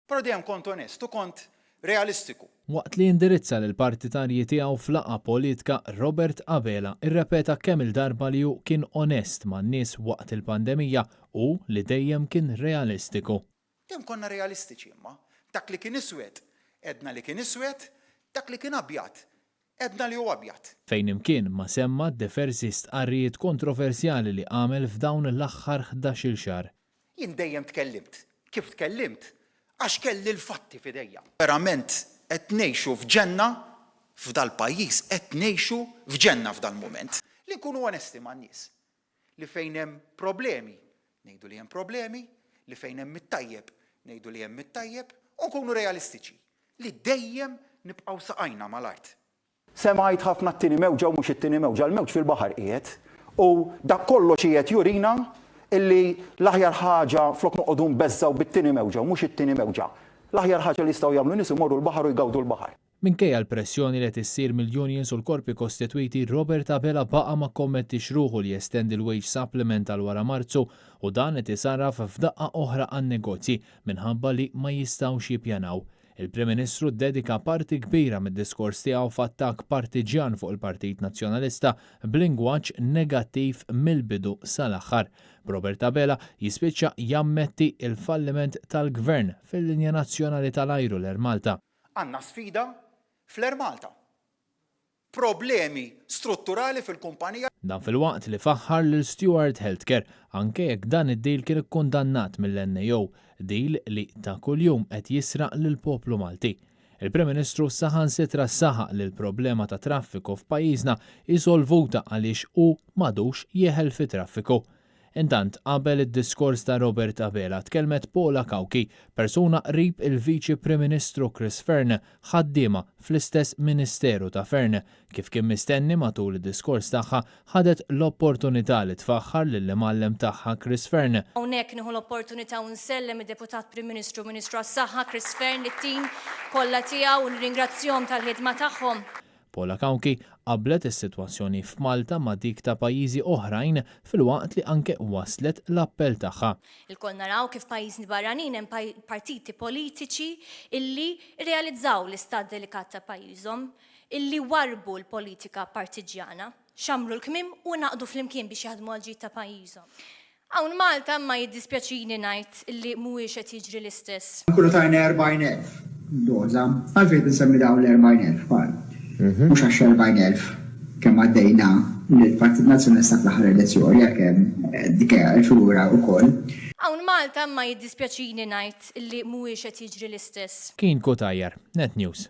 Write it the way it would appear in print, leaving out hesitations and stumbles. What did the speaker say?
Però dejjem kont onest u kont realistiku. Waqt li indirizza lil partitarji tiegħu f'laqgħa politika, Robert Abela irrepeta kemm il-darba li hu kien onest man-nies waqt il-pandemija u li dejjem kien realistiku. Dejjem konna realistiċi imma. Dak li kien iswed, edna li kien iswed, dak li kien abjad, edna li hu abjad. Fejn imkien ma semma diversi stqarrijiet kontroversjali li għamel f'dawn l-aħħar 11-il xahar. Jien dejjem tkellimt. Kif tkellimt? Għax kelli l-fatti f'idejja. Verament qed ngħixu f'ġenna f'dal-pajjiż, qed ngħixu f'ġenna f'dal-mument. Li nkunu onesti man-nies. Li fejn hemm problemi, ngħidu li hemm problemi, li fejn hemm mit-tajjeb, ngħidu li hemm mit-tajjeb, u nkunu realistiċi. Li dejjem nibqgħu saqajna mal-art. Semgħid ħafna t-tieni mewġa u mhux it-tieni mewġa, l-mewġ fil-baħar qiegħed, u dak kollox qiegħed jurina illi l-aħjar ħaġa flok noqogħdu nbeżżaw bit-tieni mewġa u mhux it-tieni mewġa. L-aħjar ħaġa li jistgħu jagħmlu nies imorru l-baħar u jgawdu l-baħar. Minkejja l-pressjoni li tissir mill-unions u l-korpi kostitwiti, Robert Abela baqa' ma kommettix ruħu li jestendi l-wage supplement għal wara Marzu u dan qed isarraf f'daqqa oħra għan-negozji minħabba li ma jistgħux jippjanaw. Il-Prim Ministru ddedika parti kbira mid-diskors tiegħu f'attakk partiġjan fuq il-Partit Nazzjonalista b'lingwaġġ negattiv mill-bidu sal-aħħar. Robert Abela jispiċċa jammetti il-falliment tal-Gvern fil-linja nazzjonali tal-ajru l-Air Malta. Għandna sfida fl-Air Malta. Problemi strutturali fil-kumpanija. Dan fil-waqt li faħħar lil Stewart Healthcare anke jekk dan id-deal kien ikkundannat mill-NAO, deal li ta' kuljum qed jisraq lill-poplu Malti. Il-Prim Ministru saħansitra saħaq li l-problema ta' traffiku f'pajjiżna isolvuta għaliex hu m'għadux jeħel fi traffiku. Intant, qabel id-diskors ta' Robert Abela tkellmet Paula Kawki, persuna qrib il-Viċi Prim Ministru Chris Fearne, ħaddiema fl-istess Ministeru ta' Fearne. Kif kien mistenni matul id-diskors tagħha, ħadet l-opportunità li tfaħħar lill-imgħallem tagħha Chris Fearne. Hawnhekk nieħu l-opportunità u nsellem id-Deputat Prim Ministru Ministru għas-Saħħa Chris Fearne it-tim kollha tiegħu u nirringrazzjahom tal-ħidma tagħhom. Paula Kawki qablet is-sitwazzjoni f'Malta ma' dik ta' pajjiżi oħrajn fil-waqt li anke waslet l-appell tagħha. Il-kol naraw kif pajjiżni barranin hemm partiti politiċi illi realizzaw l-istat delikat ta' pajjiżhom, illi warbu l-politika partiġjana, xamru l-kmim u naqdu flimkien biex jaħdmu għal-ġid ta' pajjiżhom. Hawn Malta ma jiddispjaċini ngħid illi mhuwiex qed jiġri l-istess. Kullu tajna 40,000 doza, għalfejn insemmi dawn l-40,000 bħal. Mhux għax 40,000 kemm għaddejna lill-Partit Nazzjonalista fl-aħħar elezzjoni għalkemm dik il-figura wkoll. Hawn Malta ma jiddispjaċini ngħid illi mhuwiex qed jiġri l-istess. Kien Kutajjar, Net News.